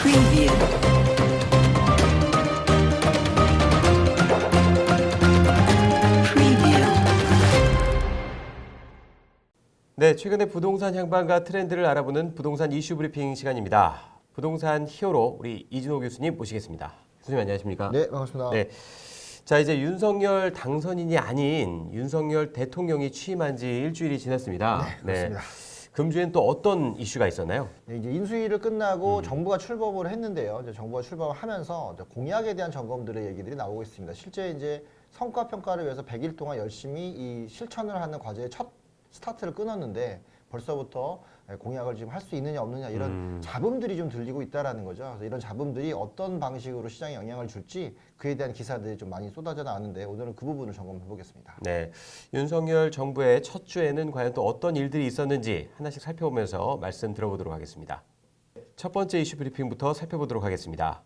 Preview. Preview. 네, 최근의 부동산 향방과 트렌드를 알아보는 부동산 이슈 브리핑 시간입니다. 부동산 히어로 우리 이진호 교수님 모시겠습니다. 교수님 안녕하십니까? 네, 반갑습니다. 네. 자, 이제 윤석열 당선인이 아닌 윤석열 대통령이 취임한 지 일주일이 지났습니다. 네, 그렇습니다. 금주엔 또 어떤 이슈가 있었나요? 네, 이제 인수위를 끝나고 정부가 출범을 했는데요. 이제 정부가 출범을 하면서 이제 공약에 대한 점검들의 얘기들이 나오고 있습니다. 실제 이제 성과 평가를 위해서 100일 동안 열심히 이 실천을 하는 과제의 첫 스타트를 끊었는데 벌써부터 공약을 지금 할 수 있느냐 없느냐 이런 잡음들이 좀 들리고 있다라는 거죠. 그래서 이런 잡음들이 어떤 방식으로 시장에 영향을 줄지 그에 대한 기사들이 좀 많이 쏟아져 나왔는데 오늘은 그 부분을 점검해 보겠습니다. 네, 윤석열 정부의 첫 주에는 과연 또 어떤 일들이 있었는지 하나씩 살펴보면서 말씀 들어보도록 하겠습니다. 첫 번째 이슈 브리핑부터 살펴보도록 하겠습니다.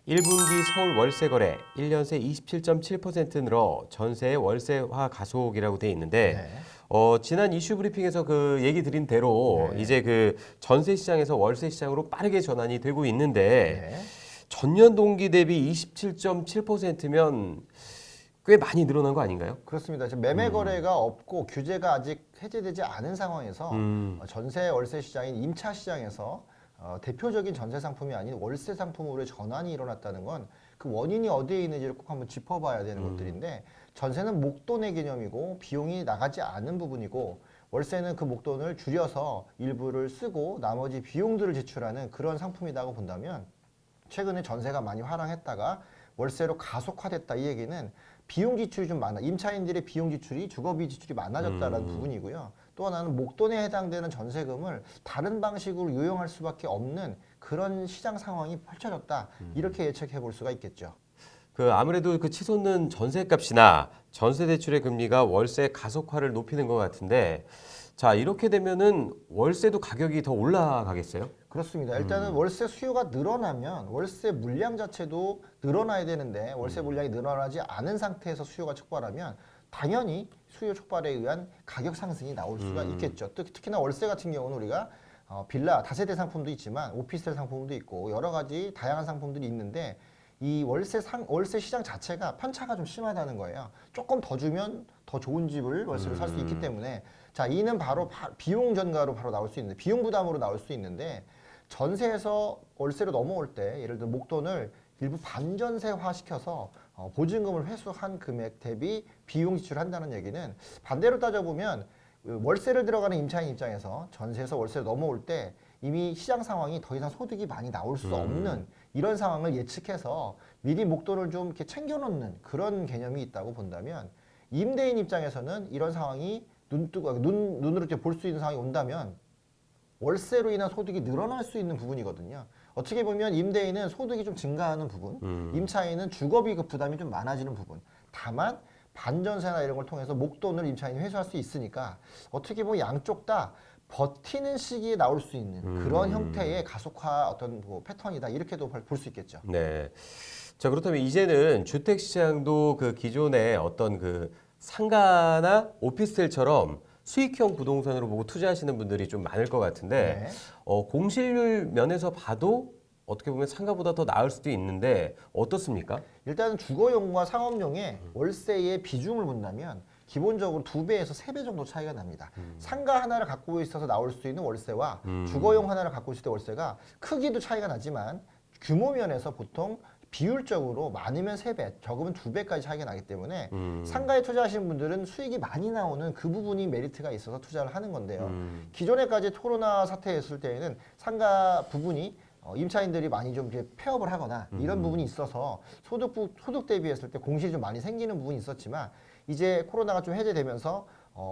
1분기 서울 월세 거래 1년 새 27.7% 늘어 전세의 월세화 가속이라고 돼 있는데 네. 지난 이슈 브리핑에서 그 얘기 드린 대로 네. 이제 그 전세 시장에서 월세 시장으로 빠르게 전환이 되고 있는데 네. 전년 동기 대비 27.7%면 꽤 많이 늘어난 거 아닌가요? 그렇습니다. 지금 매매 거래가 없고 규제가 아직 해제되지 않은 상황에서 전세 월세 시장인 임차 시장에서 대표적인 전세 상품이 아닌 월세 상품으로의 전환이 일어났다는 건 그 원인이 어디에 있는지를 꼭 한번 짚어봐야 되는 것들인데 전세는 목돈의 개념이고 비용이 나가지 않은 부분이고 월세는 그 목돈을 줄여서 일부를 쓰고 나머지 비용들을 지출하는 그런 상품이라고 본다면 최근에 전세가 많이 하락했다가 월세로 가속화됐다 이 얘기는 비용 지출이 좀 많아 임차인들의 비용 지출이 주거비 지출이 많아졌다라는 부분이고요. 또 하나는 목돈에 해당되는 전세금을 다른 방식으로 유용할 수밖에 없는 그런 시장 상황이 펼쳐졌다 이렇게 예측해 볼 수가 있겠죠. 그 아무래도 그 치솟는 전세값이나 전세 대출의 금리가 월세 가속화를 높이는 것 같은데 자 이렇게 되면은 월세도 가격이 더 올라가겠어요? 그렇습니다. 일단은 월세 수요가 늘어나면 월세 물량 자체도 늘어나야 되는데 월세 물량이 늘어나지 않은 상태에서 수요가 촉발하면 당연히 수요 촉발에 의한 가격 상승이 나올 수가 있겠죠. 특히나 월세 같은 경우는 우리가 빌라, 다세대 상품도 있지만 오피스텔 상품도 있고 여러 가지 다양한 상품들이 있는데 이 월세 시장 자체가 편차가 좀 심하다는 거예요. 조금 더 주면 더 좋은 집을 월세로 살 수 있기 때문에 자 이는 바로 비용 전가로 바로 나올 수 있는데 비용 부담으로 나올 수 있는데 전세에서 월세로 넘어올 때 예를 들어 목돈을 일부 반전세화 시켜서 보증금을 회수한 금액 대비 비용 지출을 한다는 얘기는 반대로 따져보면 월세를 들어가는 임차인 입장에서 전세에서 월세로 넘어올 때 이미 시장 상황이 더 이상 소득이 많이 나올 수 없는 이런 상황을 예측해서 미리 목돈을 좀 이렇게 챙겨놓는 그런 개념이 있다고 본다면 임대인 입장에서는 이런 상황이 눈으로 이렇게 볼 수 있는 상황이 온다면 월세로 인한 소득이 늘어날 수 있는 부분이거든요. 어떻게 보면 임대인은 소득이 좀 증가하는 부분, 임차인은 주거비 그 부담이 좀 많아지는 부분. 다만 반전세나 이런 걸 통해서 목돈을 임차인이 회수할 수 있으니까 어떻게 보면 양쪽 다 버티는 시기에 나올 수 있는 그런 형태의 가속화 어떤 뭐 패턴이다 이렇게도 볼 수 있겠죠. 네. 자 그렇다면 이제는 주택 시장도 그 기존의 어떤 그 상가나 오피스텔처럼 수익형 부동산으로 보고 투자하시는 분들이 좀 많을 것 같은데 네. 공실률 면에서 봐도 어떻게 보면 상가보다 더 나을 수도 있는데 어떻습니까? 일단은 주거용과 상업용의 월세의 비중을 본다면 기본적으로 2배에서 3배 정도 차이가 납니다. 상가 하나를 갖고 있어서 나올 수 있는 월세와 주거용 하나를 갖고 있을 때 월세가 크기도 차이가 나지만 규모 면에서 보통 비율적으로 많으면 3배, 적으면 2배까지 차이가 나기 때문에 상가에 투자하시는 분들은 수익이 많이 나오는 그 부분이 메리트가 있어서 투자를 하는 건데요. 기존에까지 코로나 사태였을 때에는 상가 부분이 임차인들이 많이 좀 이렇게 폐업을 하거나 이런 부분이 있어서 소득 대비했을 때 공실이 좀 많이 생기는 부분이 있었지만 이제 코로나가 좀 해제되면서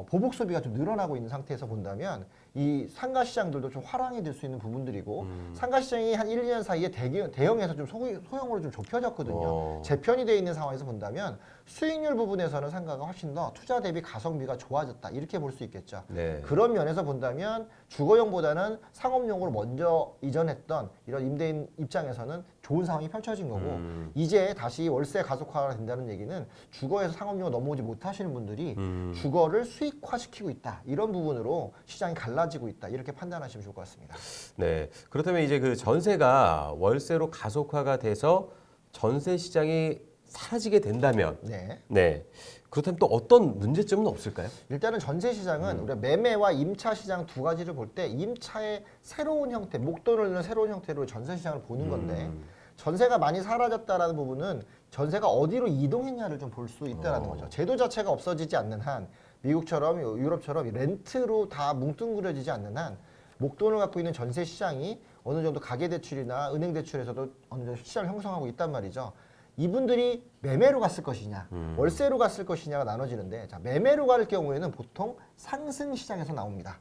보복 소비가 좀 늘어나고 있는 상태에서 본다면 이 상가 시장들도 좀 화랑이 될 수 있는 부분들이고 상가 시장이 한 1, 2년 사이에 대형에서 좀 소형으로 좀 좁혀졌거든요. 재편이 되어 있는 상황에서 본다면 수익률 부분에서는 상가가 훨씬 더 투자 대비 가성비가 좋아졌다 이렇게 볼 수 있겠죠. 네. 그런 면에서 본다면 주거용보다는 상업용으로 먼저 이전했던 이런 임대인 입장에서는 좋은 상황이 펼쳐진 거고 이제 다시 월세 가속화가 된다는 얘기는 주거에서 상업용으로 넘어오지 못하시는 분들이 주거를 수익화시키고 있다 이런 부분으로 시장이 갈라 달라지고 있다. 이렇게 판단하시면 좋을 것 같습니다. 네. 그렇다면 이제 그 전세가 월세로 가속화가 돼서 전세 시장이 사라지게 된다면, 네. 네. 그렇다면 또 어떤 문제점은 없을까요? 일단은 전세 시장은 우리가 매매와 임차 시장 두 가지를 볼 때 임차의 새로운 형태, 목돈을 넣는 새로운 형태로 전세 시장을 보는 건데 전세가 많이 사라졌다라는 부분은 전세가 어디로 이동했냐를 좀 볼 수 있다라는 거죠. 제도 자체가 없어지지 않는 한 미국처럼 유럽처럼 렌트로 다 뭉뚱그려지지 않는 한 목돈을 갖고 있는 전세 시장이 어느 정도 가계대출이나 은행대출에서도 어느 정도 시장을 형성하고 있단 말이죠. 이분들이 매매로 갔을 것이냐, 월세로 갔을 것이냐가 나눠지는데, 자, 매매로 갈 경우에는 보통 상승 시장에서 나옵니다.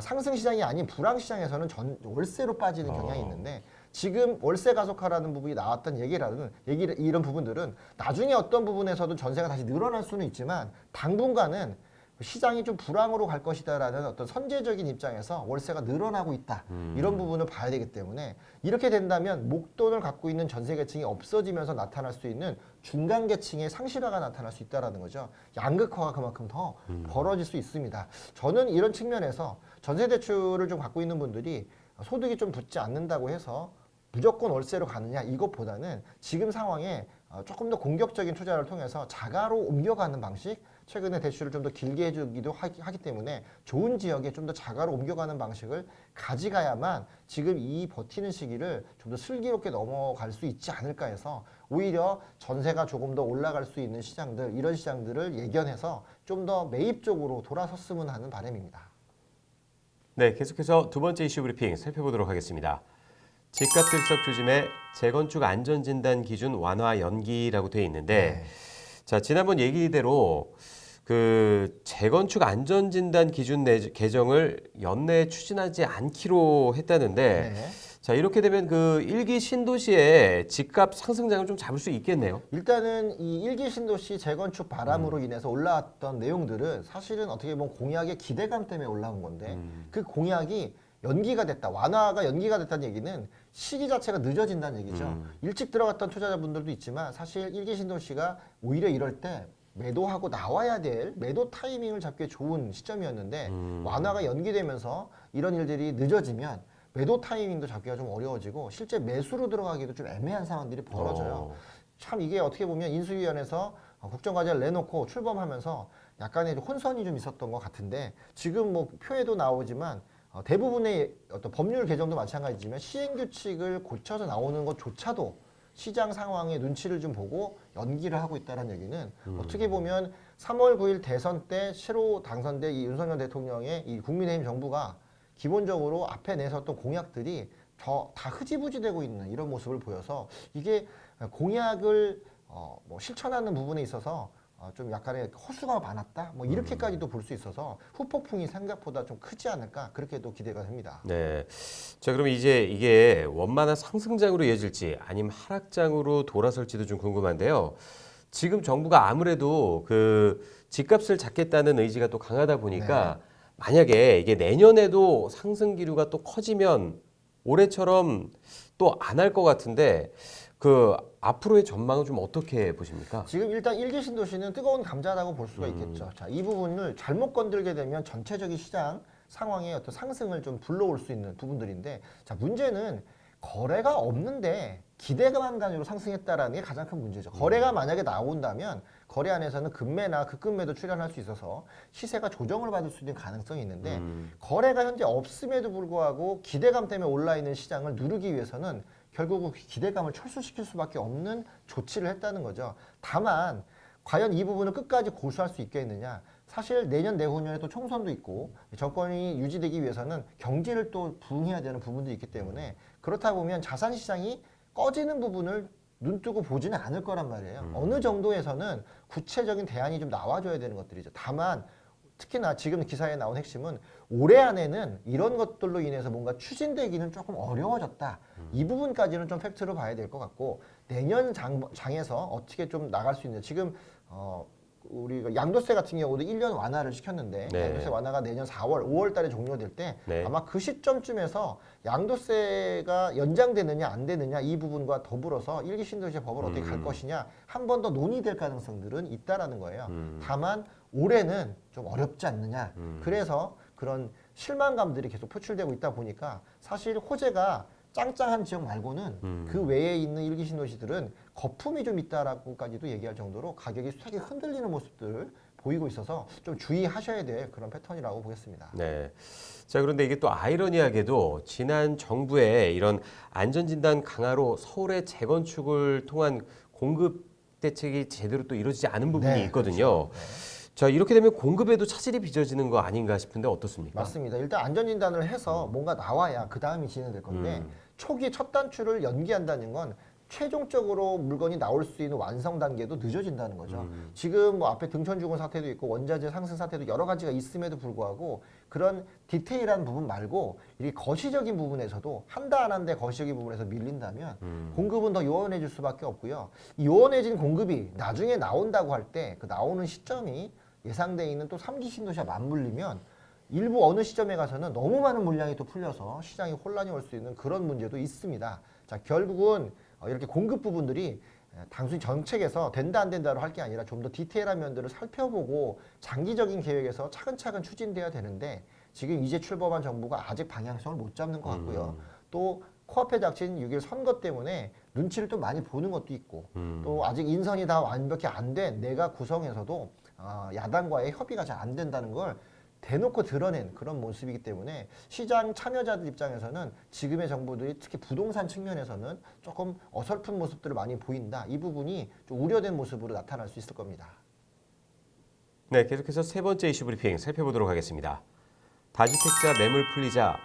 상승 시장이 아닌 불황 시장에서는 월세로 빠지는 경향이 있는데, 지금 월세 가속화라는 부분이 나왔던 이런 부분들은 나중에 어떤 부분에서도 전세가 다시 늘어날 수는 있지만 당분간은 시장이 좀 불황으로 갈 것이다라는 어떤 선제적인 입장에서 월세가 늘어나고 있다. 이런 부분을 봐야 되기 때문에 이렇게 된다면 목돈을 갖고 있는 전세 계층이 없어지면서 나타날 수 있는 중간 계층의 상실화가 나타날 수 있다는 거죠. 양극화가 그만큼 더 벌어질 수 있습니다. 저는 이런 측면에서 전세 대출을 좀 갖고 있는 분들이 소득이 좀 붙지 않는다고 해서 무조건 월세로 가느냐 이것보다는 지금 상황에 조금 더 공격적인 투자를 통해서 자가로 옮겨가는 방식, 최근에 대출을 좀 더 길게 해주기도 하기 때문에 좋은 지역에 좀 더 자가로 옮겨가는 방식을 가져가야만 지금 이 버티는 시기를 좀 더 슬기롭게 넘어갈 수 있지 않을까 해서 오히려 전세가 조금 더 올라갈 수 있는 시장들, 이런 시장들을 예견해서 좀 더 매입 쪽으로 돌아섰으면 하는 바람입니다. 네, 계속해서 두 번째 이슈 브리핑 살펴보도록 하겠습니다. 집값 들썩 조짐에 재건축 안전진단 기준 완화 연기라고 되어 있는데, 자, 지난번 얘기대로 그 재건축 안전진단 기준 개정을 연내에 추진하지 않기로 했다는데, 네. 자, 이렇게 되면 그 일기 신도시의 집값 상승장을 좀 잡을 수 있겠네요. 일단은 이 일기 신도시 재건축 바람으로 인해서 올라왔던 내용들은 사실은 어떻게 보면 공약의 기대감 때문에 올라온 건데 그 공약이 연기가 됐다, 완화가 연기가 됐다는 얘기는 시기 자체가 늦어진다는 얘기죠. 일찍 들어갔던 투자자분들도 있지만 사실 일기 신도시가 오히려 이럴 때 매도하고 나와야 될 매도 타이밍을 잡기 좋은 시점이었는데 완화가 연기되면서 이런 일들이 늦어지면 매도 타이밍도 잡기가 좀 어려워지고 실제 매수로 들어가기도 좀 애매한 상황들이 벌어져요. 참 이게 어떻게 보면 인수위원회에서 국정과제를 내놓고 출범하면서 약간의 혼선이 좀 있었던 것 같은데 지금 뭐 표에도 나오지만 대부분의 어떤 법률 개정도 마찬가지지만 시행규칙을 고쳐서 나오는 것조차도 시장 상황의 눈치를 좀 보고 연기를 하고 있다는 얘기는 어떻게 보면 3월 9일 대선 때 새로 당선된 이 윤석열 대통령의 이 국민의힘 정부가 기본적으로 앞에 내섰던 공약들이 다 흐지부지 되고 있는 이런 모습을 보여서 이게 공약을 뭐 실천하는 부분에 있어서 좀 약간의 허수가 많았다 뭐 이렇게까지도 볼 수 있어서 후폭풍이 생각보다 좀 크지 않을까 그렇게도 기대가 됩니다. 네. 자, 그럼 이제 이게 원만한 상승장으로 이어질지 아니면 하락장으로 돌아설지도 좀 궁금한데요. 지금 정부가 아무래도 그 집값을 잡겠다는 의지가 또 강하다 보니까 만약에 이게 내년에도 상승 기류가 또 커지면 올해처럼 또 안 할 것 같은데 그 앞으로의 전망은 좀 어떻게 보십니까? 지금 일단 일기 신도시는 뜨거운 감자라고 볼 수가 있겠죠. 자, 이 부분을 잘못 건들게 되면 전체적인 시장 상황의 어떤 상승을 좀 불러올 수 있는 부분들인데, 자, 문제는 거래가 없는데 기대감만으로 상승했다라는 게 가장 큰 문제죠. 거래가 만약에 나온다면 거래 안에서는 급매나 급급매도 출현할 수 있어서 시세가 조정을 받을 수 있는 가능성이 있는데 거래가 현재 없음에도 불구하고 기대감 때문에 올라있는 시장을 누르기 위해서는 결국은 기대감을 철수시킬 수밖에 없는 조치를 했다는 거죠. 다만 과연 이 부분을 끝까지 고수할 수 있겠느냐. 사실 내년 내후년에 또 총선도 있고 정권이 유지되기 위해서는 경제를 또 부응해야 되는 부분도 있기 때문에 그렇다 보면 자산 시장이 꺼지는 부분을 눈뜨고 보지는 않을 거란 말이에요. 어느 정도에서는 구체적인 대안이 좀 나와줘야 되는 것들이죠. 다만 특히나 지금 기사에 나온 핵심은 올해 안에는 이런 것들로 인해서 뭔가 추진되기는 조금 어려워졌다. 이 부분까지는 좀 팩트로 봐야 될 것 같고 내년 장에서 어떻게 좀 나갈 수 있는 지금 우리가 양도세 같은 경우도 1년 완화를 시켰는데 양도세 완화가 내년 4월, 5월 달에 종료될 때 아마 그 시점쯤에서 양도세가 연장되느냐 안 되느냐 이 부분과 더불어서 일기 신도시 법을 어떻게 갈 것이냐 한 번 더 논의될 가능성들은 있다라는 거예요. 다만 올해는 좀 어렵지 않느냐. 그래서 그런 실망감들이 계속 표출되고 있다 보니까 사실 호재가 짱짱한 지역 말고는 그 외에 있는 일기 신도시들은 거품이 좀 있다라고까지도 얘기할 정도로 가격이 싹이 흔들리는 모습들 보이고 있어서 좀 주의하셔야 될 그런 패턴이라고 보겠습니다. 네. 자, 그런데 이게 또 아이러니하게도 지난 정부의 이런 안전진단 강화로 서울의 재건축을 통한 공급 대책이 제대로 또 이루어지지 않은 부분이 네, 있거든요. 그렇죠. 네. 자, 이렇게 되면 공급에도 차질이 빚어지는 거 아닌가 싶은데 어떻습니까? 맞습니다. 일단 안전진단을 해서 뭔가 나와야 그 다음이 진행될 건데 초기 첫 단추를 연기한다는 건 최종적으로 물건이 나올 수 있는 완성 단계도 늦어진다는 거죠. 지금 뭐 앞에 등촌 주공 사태도 있고 원자재 상승 사태도 여러 가지가 있음에도 불구하고 그런 디테일한 부분 말고 이 거시적인 부분에서도 한다 안 한다 거시적인 부분에서 밀린다면 공급은 더 요원해질 수밖에 없고요. 이 요원해진 공급이 나중에 나온다고 할 때 그 나오는 시점이 예상돼 있는 또 3기 신도시와 맞물리면 일부 어느 시점에 가서는 너무 많은 물량이 또 풀려서 시장이 혼란이 올 수 있는 그런 문제도 있습니다. 자, 결국은 이렇게 공급 부분들이 단순히 정책에서 된다 안 된다로 할 게 아니라 좀 더 디테일한 면들을 살펴보고 장기적인 계획에서 차근차근 추진돼야 되는데 지금 이제 출범한 정부가 아직 방향성을 못 잡는 것 같고요. 또 코앞에 닥친 6일 선거 때문에 눈치를 좀 많이 보는 것도 있고 또 아직 인선이 다 완벽히 안 된 내각 구성에서도 야당과의 협의가 잘 안 된다는 걸 대놓고 드러낸 그런 모습이기 때문에 시장 참여자들 입장에서는 지금의 정부들이 특히 부동산 측면에서는 조금 어설픈 모습들을 많이 보인다. 이 부분이 좀 우려된 모습으로 나타날 수 있을 겁니다. 네, 계속해서 세 번째 이슈 브리핑 살펴보도록 하겠습니다. 다주택자 매물 풀리자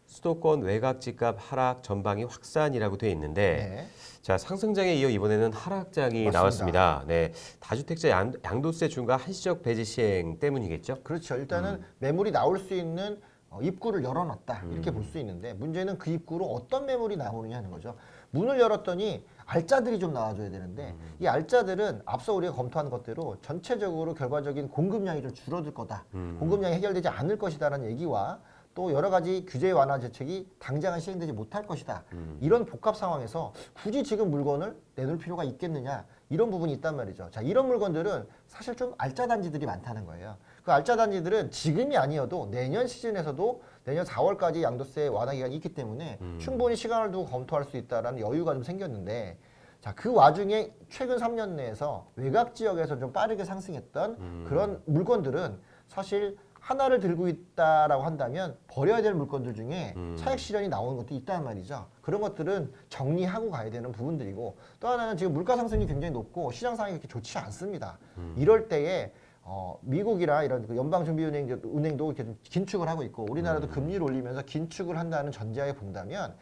수도권 외곽 집값 하락 전방이 확산이라고 되어 있는데 네. 자, 상승장에 이어 이번에는 하락장이 맞습니다. 나왔습니다. 네, 다주택자 양도세 중과 한시적 배제 시행 때문이겠죠? 그렇죠. 일단은 매물이 나올 수 있는 입구를 열어놨다 이렇게 볼 수 있는데 문제는 그 입구로 어떤 매물이 나오느냐 하는 거죠. 문을 열었더니 알짜들이 좀 나와줘야 되는데 이 알짜들은 앞서 우리가 검토한 것대로 전체적으로 결과적인 공급량이 좀 줄어들 거다. 공급량이 해결되지 않을 것이다라는 얘기와 또 여러 가지 규제 완화 대책이 당장은 시행되지 못할 것이다. 이런 복합 상황에서 굳이 지금 물건을 내놓을 필요가 있겠느냐 이런 부분이 있단 말이죠. 자, 이런 물건들은 사실 좀 알짜 단지들이 많다는 거예요. 그 알짜 단지들은 지금이 아니어도 내년 시즌에서도 내년 4월까지 양도세 완화 기간이 있기 때문에 충분히 시간을 두고 검토할 수 있다라는 여유가 좀 생겼는데 자, 그 와중에 최근 3년 내에서 외곽 지역에서 좀 빠르게 상승했던 그런 물건들은 사실 하나를 들고 있다라고 한다면 버려야 될 물건들 중에 차익 실현이 나오는 것도 있단 말이죠. 그런 것들은 정리하고 가야 되는 부분들이고 또 하나는 지금 물가 상승이 굉장히 높고 시장 상황이 그렇게 좋지 않습니다. 이럴 때에 미국이나 이런 그 연방준비은행도 이렇게 좀 긴축을 하고 있고 우리나라도 금리를 올리면서 긴축을 한다는 전제하에 본다면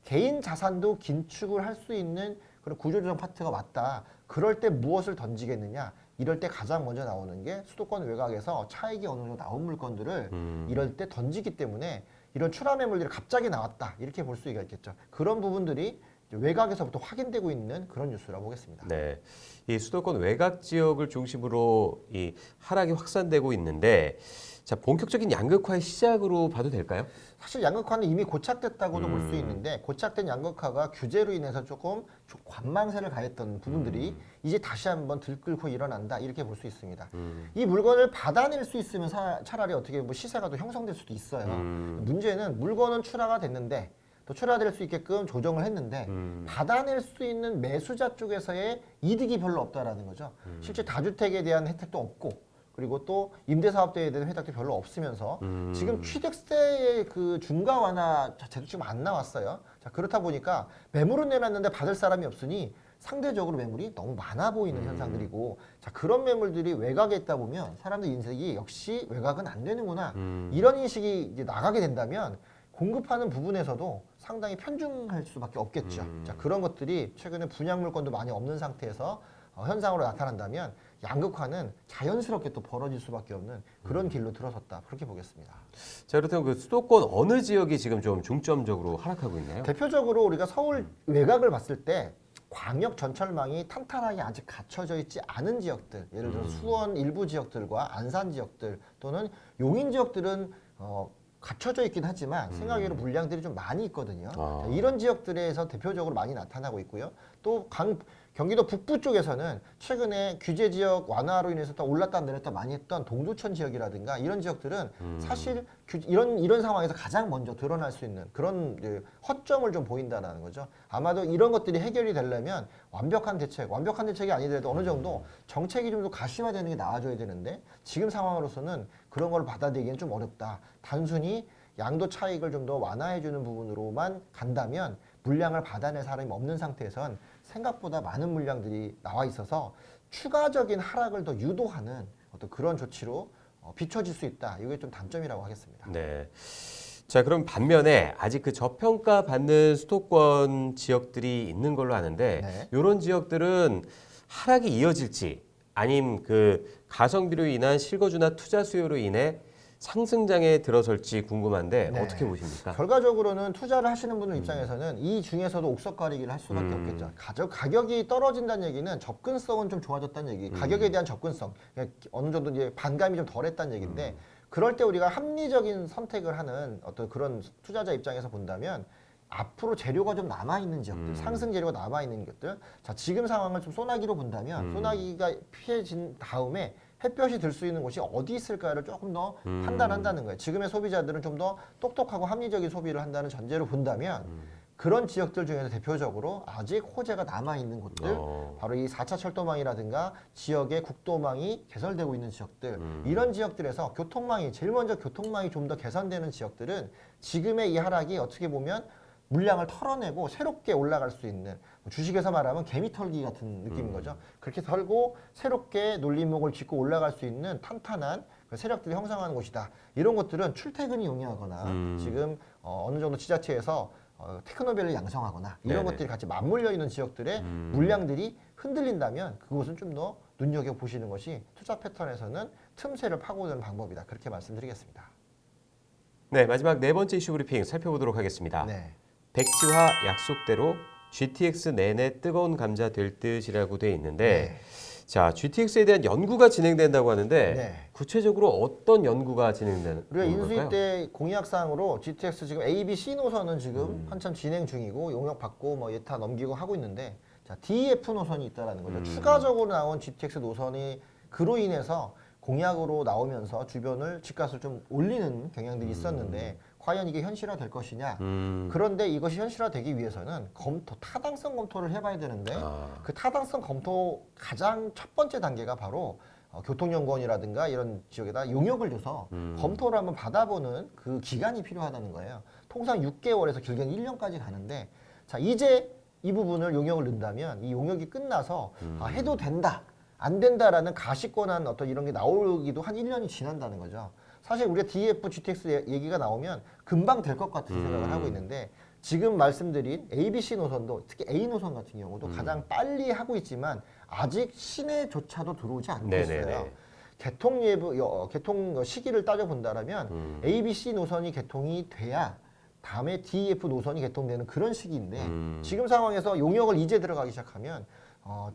개인 자산도 긴축을 할 수 있는 그런 구조조정 파트가 왔다. 그럴 때 무엇을 던지겠느냐? 이럴 때 가장 먼저 나오는 게 수도권 외곽에서 차익이 어느 정도 나온 물건들을 이럴 때 던지기 때문에 이런 출하 매물들이 갑자기 나왔다. 이렇게 볼 수가 있겠죠. 그런 부분들이 외곽에서부터 확인되고 있는 그런 뉴스라고 보겠습니다. 네, 이 수도권 외곽 지역을 중심으로 이 하락이 확산되고 있는데 자, 본격적인 양극화의 시작으로 봐도 될까요? 사실 양극화는 이미 고착됐다고도 볼 수 있는데 고착된 양극화가 규제로 인해서 조금 관망세를 가했던 부분들이 이제 다시 한번 들끓고 일어난다 이렇게 볼 수 있습니다. 이 물건을 받아낼 수 있으면 차라리 어떻게 뭐 시세가 더 형성될 수도 있어요. 문제는 물건은 출하가 됐는데 또 출하될 수 있게끔 조정을 했는데 받아낼 수 있는 매수자 쪽에서의 이득이 별로 없다라는 거죠. 실제 다주택에 대한 혜택도 없고 그리고 또 임대사업대에 대한 혜택도 별로 없으면서 지금 취득세의 그 중과 완화 자체도 지금 안 나왔어요. 자, 그렇다 보니까 매물은 내놨는데 받을 사람이 없으니 상대적으로 매물이 너무 많아 보이는 현상들이고 자, 그런 매물들이 외곽에 있다 보면 사람들 인식이 역시 외곽은 안 되는구나 이런 인식이 이제 나가게 된다면 공급하는 부분에서도 상당히 편중할 수밖에 없겠죠. 자, 그런 것들이 최근에 분양 물건도 많이 없는 상태에서 현상으로 나타난다면 양극화는 자연스럽게 또 벌어질 수밖에 없는 그런 길로 들어섰다. 그렇게 보겠습니다. 자, 그렇다면 그 수도권 어느 지역이 지금 좀 중점적으로 하락하고 있나요? 대표적으로 우리가 서울 외곽을 봤을 때 광역 전철망이 탄탄하게 아직 갖춰져 있지 않은 지역들, 예를 들어 수원 일부 지역들과 안산 지역들 또는 용인 지역들은 갖춰져 있긴 하지만 생각외로 물량들이 좀 많이 있거든요. 자, 이런 지역들에서 대표적으로 많이 나타나고 있고요. 또 경기도 북부 쪽에서는 최근에 규제 지역 완화로 인해서 또 올랐다 내렸다 많이 했던 동두천 지역이라든가 이런 지역들은 사실 이런 상황에서 가장 먼저 드러날 수 있는 그런 허점을 좀 보인다는 거죠. 아마도 이런 것들이 해결이 되려면 완벽한 대책이 아니더라도 어느 정도 정책이 좀 더 가시화되는 게 나아져야 되는데 지금 상황으로서는 그런 걸 받아들이기는 좀 어렵다. 단순히 양도 차익을 좀 더 완화해주는 부분으로만 간다면 물량을 받아낼 사람이 없는 상태에선 생각보다 많은 물량들이 나와 있어서 추가적인 하락을 더 유도하는 어떤 그런 조치로 비춰질 수 있다. 이게 좀 단점이라고 하겠습니다. 네. 자, 그럼 반면에 아직 그 저평가 받는 수도권 지역들이 있는 걸로 아는데 네. 이런 지역들은 하락이 이어질지 아님 그 가성비로 인한 실거주나 투자 수요로 인해 상승장에 들어설지 궁금한데 네. 어떻게 보십니까? 결과적으로는 투자를 하시는 분들 입장에서는 이 중에서도 옥석 가리기를 할 수밖에 없겠죠. 가격이 떨어진다는 얘기는 접근성은 좀 좋아졌다는 얘기. 가격에 대한 접근성, 그러니까 어느 정도 이제 반감이 좀 덜했다는 얘기인데 그럴 때 우리가 합리적인 선택을 하는 어떤 그런 투자자 입장에서 본다면 앞으로 재료가 좀 남아있는 지역들, 상승 재료가 남아있는 것들. 자, 지금 상황을 좀 소나기로 본다면 소나기가 피해진 다음에 햇볕이 들 수 있는 곳이 어디 있을까를 조금 더 판단한다는 거예요. 지금의 소비자들은 좀 더 똑똑하고 합리적인 소비를 한다는 전제로 본다면 그런 지역들 중에서 대표적으로 아직 호재가 남아있는 곳들, 바로 이 4차 철도망이라든가 지역의 국도망이 개설되고 있는 지역들, 이런 지역들에서 제일 먼저 교통망이 좀 더 개선되는 지역들은 지금의 이 하락이 어떻게 보면 물량을 털어내고 새롭게 올라갈 수 있는, 주식에서 말하면 개미 털기 같은 느낌인 거죠. 그렇게 털고 새롭게 놀림목을 짚고 올라갈 수 있는 탄탄한 세력들이 형성하는 곳이다. 이런 것들은 출퇴근이 용이하거나 지금 어느 정도 지자체에서 테크노밸리 양성하거나 이런 네네. 것들이 같이 맞물려 있는 지역들의 물량들이 흔들린다면 그곳은 좀 더 눈여겨보시는 것이 투자 패턴에서는 틈새를 파고드는 방법이다. 그렇게 말씀드리겠습니다. 네, 마지막 네 번째 이슈 브리핑 살펴보도록 하겠습니다. 네. 백지화 약속대로 GTX 내내 뜨거운 감자 될 듯이라고 돼 있는데 자, GTX에 대한 연구가 진행된다고 하는데 네. 구체적으로 어떤 연구가 진행되는 우리가 인수위 걸까요? 때 공약상으로 GTX 지금 A, B, C 노선은 지금 한참 진행 중이고 용역 받고 뭐 예타 넘기고 하고 있는데 자, D, F 노선이 있다라는 거죠. 추가적으로 나온 GTX 노선이 그로 인해서 공약으로 나오면서 주변을 집값을 좀 올리는 경향들이 있었는데 과연 이게 현실화될 것이냐. 그런데 이것이 현실화되기 위해서는 타당성 검토를 해봐야 되는데 그 타당성 검토 가장 첫 번째 단계가 바로 교통연구원이라든가 이런 지역에다 용역을 줘서 검토를 한번 받아보는 그 기간이 필요하다는 거예요. 통상 6개월에서 길게는 1년까지 가는데 자, 이제 이 부분을 용역을 넣는다면 이 용역이 끝나서 해도 된다. 안 된다라는 가시권한 어떤 이런 게 나오기도 한 1년이 지난다는 거죠. 사실 우리가 DF, GTX 얘기가 나오면 금방 될 것 같은 생각을 하고 있는데 지금 말씀드린 A, B, C 노선도 특히 A 노선 같은 경우도 가장 빨리 하고 있지만 아직 시내조차도 들어오지 않고 있어요. 개통 시기를 따져본다면 A, B, C 노선이 개통이 돼야 다음에 DF 노선이 개통되는 그런 시기인데 지금 상황에서 용역을 이제 들어가기 시작하면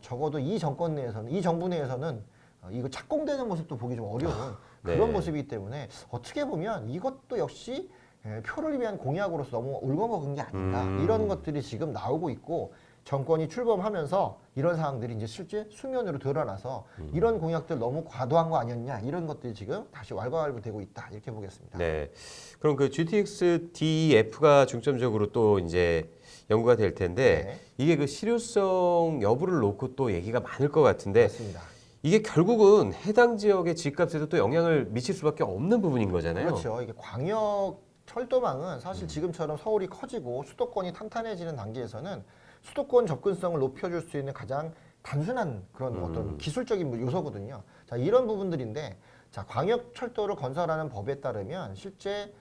적어도 이 정권 내에서는, 이 정부 내에서는 이거 착공되는 모습도 보기 좀 어려운 그런 모습이기 때문에 어떻게 보면 이것도 역시 표를 위한 공약으로서 너무 울거먹은 게 아닌가 이런 것들이 지금 나오고 있고 정권이 출범하면서 이런 상황들이 이제 실제 수면으로 드러나서 이런 공약들 너무 과도한 거 아니었냐 이런 것들이 지금 다시 왈가왈부되고 있다 이렇게 보겠습니다. 네. 그럼 그 GTX DF가 중점적으로 또 이제 연구가 될 텐데 이게 그 실효성 여부를 놓고 또 얘기가 많을 것 같은데 맞습니다. 이게 결국은 해당 지역의 집값에도 또 영향을 미칠 수밖에 없는 부분인 거잖아요. 그렇죠. 이게 광역 철도망은 사실 지금처럼 서울이 커지고 수도권이 탄탄해지는 단계에서는 수도권 접근성을 높여줄 수 있는 가장 단순한 그런 어떤 기술적인 요소거든요. 자, 이런 부분들인데 자, 광역 철도를 건설하는 법에 따르면 실제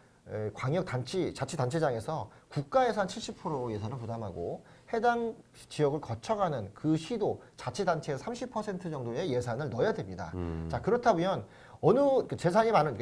광역 자치단체장에서 국가에서 한 70% 예산을 부담하고 해당 지역을 거쳐가는 그 시도 자치단체에서 30% 정도의 예산을 넣어야 됩니다. 자, 그렇다면 재산이 많은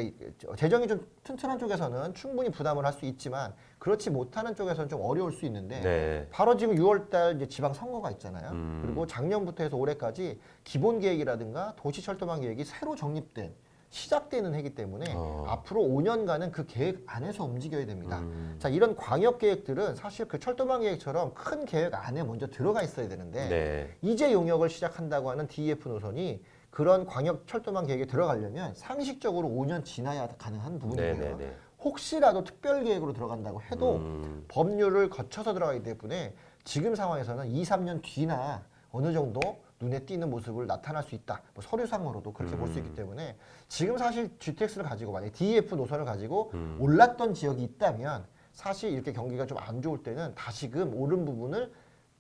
재정이 좀 튼튼한 쪽에서는 충분히 부담을 할 수 있지만 그렇지 못하는 쪽에서는 좀 어려울 수 있는데 바로 지금 6월달 이제 지방 선거가 있잖아요. 그리고 작년부터 해서 올해까지 기본 계획이라든가 도시철도망 계획이 새로 정립된 시작되는 해기 때문에 앞으로 5년간은 그 계획 안에서 움직여야 됩니다. 자, 이런 광역 계획들은 사실 그 철도망 계획처럼 큰 계획 안에 먼저 들어가 있어야 되는데 네. 이제 용역을 시작한다고 하는 DEF 노선이 그런 광역 철도망 계획에 들어가려면 상식적으로 5년 지나야 가능한 부분이고요. 네네네. 혹시라도 특별 계획으로 들어간다고 해도 법률을 거쳐서 들어가기 때문에 지금 상황에서는 2, 3년 뒤나 어느 정도 눈에 띄는 모습을 나타날 수 있다. 뭐 서류상으로도 그렇게 볼 수 있기 때문에 지금 사실 GTX를 가지고 만약에 DEF 노선을 가지고 올랐던 지역이 있다면 사실 이렇게 경기가 좀 안 좋을 때는 다시금 오른 부분을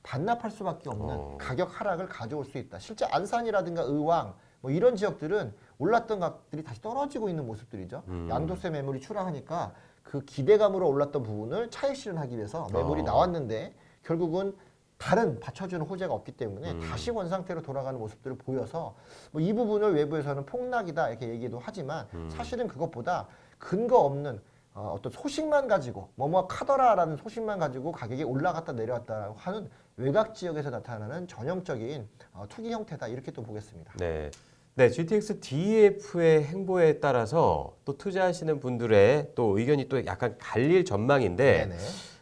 반납할 수밖에 없는 가격 하락을 가져올 수 있다. 실제 안산이라든가 의왕 뭐 이런 지역들은 올랐던 값들이 다시 떨어지고 있는 모습들이죠. 양도세 매물이 추락하니까 그 기대감으로 올랐던 부분을 차익 실현하기 위해서 매물이 나왔는데 결국은 다른 받쳐주는 호재가 없기 때문에 다시 원상태로 돌아가는 모습들을 보여서 뭐 이 부분을 외부에서는 폭락이다 이렇게 얘기도 하지만 사실은 그것보다 근거 없는 어떤 소식만 가지고 뭐뭐 카더라라는 소식만 가지고 가격이 올라갔다 내려왔다라고 하는 외곽 지역에서 나타나는 전형적인 투기 형태다 이렇게 또 보겠습니다. 네. 네, GTX DEF의 행보에 따라서 또 투자하시는 분들의 또 의견이 또 약간 갈릴 전망인데 네네.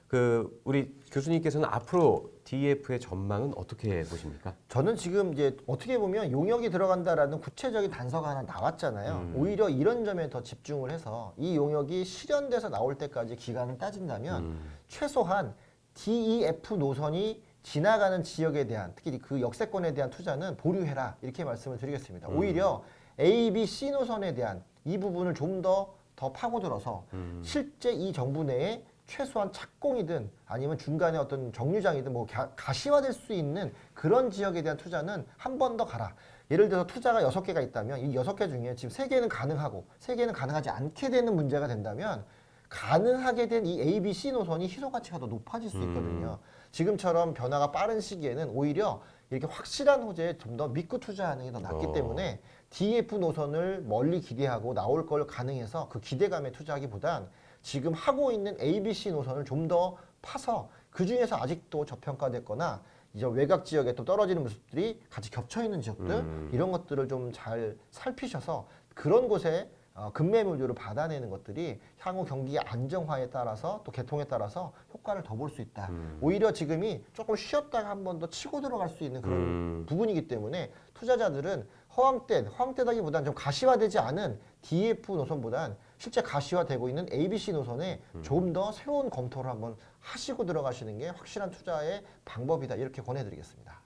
그 우리 교수님께서는 앞으로 DEF의 전망은 어떻게 보십니까? 저는 지금 이제 어떻게 보면 용역이 들어간다라는 구체적인 단서가 하나 나왔잖아요. 오히려 이런 점에 더 집중을 해서 이 용역이 실현돼서 나올 때까지 기간을 따진다면 최소한 DEF 노선이 지나가는 지역에 대한 특히 그 역세권에 대한 투자는 보류해라 이렇게 말씀을 드리겠습니다. 오히려 A, B, C 노선에 대한 이 부분을 좀 더 파고들어서 실제 이 정부 내에 최소한 착공이든 아니면 중간에 어떤 정류장이든 뭐 가시화될 수 있는 그런 지역에 대한 투자는 한 번 더 가라. 예를 들어서 투자가 6개가 있다면 이 6개 중에 지금 3개는 가능하고 3개는 가능하지 않게 되는 문제가 된다면 가능하게 된 이 A, B, C 노선이 희소 가치가 더 높아질 수 있거든요. 지금처럼 변화가 빠른 시기에는 오히려 이렇게 확실한 호재에 좀 더 믿고 투자하는 게 더 낫기 때문에 DF 노선을 멀리 기대하고 나올 걸 가능해서 그 기대감에 투자하기보단 지금 하고 있는 ABC 노선을 좀 더 파서 그 중에서 아직도 저평가됐거나 이제 외곽 지역에 또 떨어지는 모습들이 같이 겹쳐 있는 지역들 이런 것들을 좀 잘 살피셔서 그런 곳에 급매물류를 받아내는 것들이 향후 경기 안정화에 따라서 또 개통에 따라서 효과를 더 볼 수 있다. 오히려 지금이 조금 쉬었다가 한 번 더 치고 들어갈 수 있는 그런 부분이기 때문에 투자자들은 허황되다기보다는 좀 가시화되지 않은 DF 노선보단 실제 가시화되고 있는 ABC 노선에 좀 더 새로운 검토를 한번 하시고 들어가시는 게 확실한 투자의 방법이다. 이렇게 권해드리겠습니다.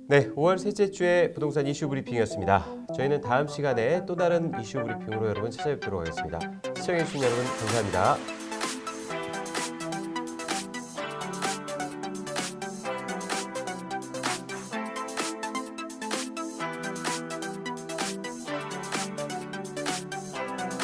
네, 5월 셋째 주의 부동산 이슈 브리핑이었습니다. 저희는 다음 시간에 또 다른 이슈 브리핑으로 여러분 찾아뵙도록 하겠습니다. 시청해주신 여러분 감사합니다.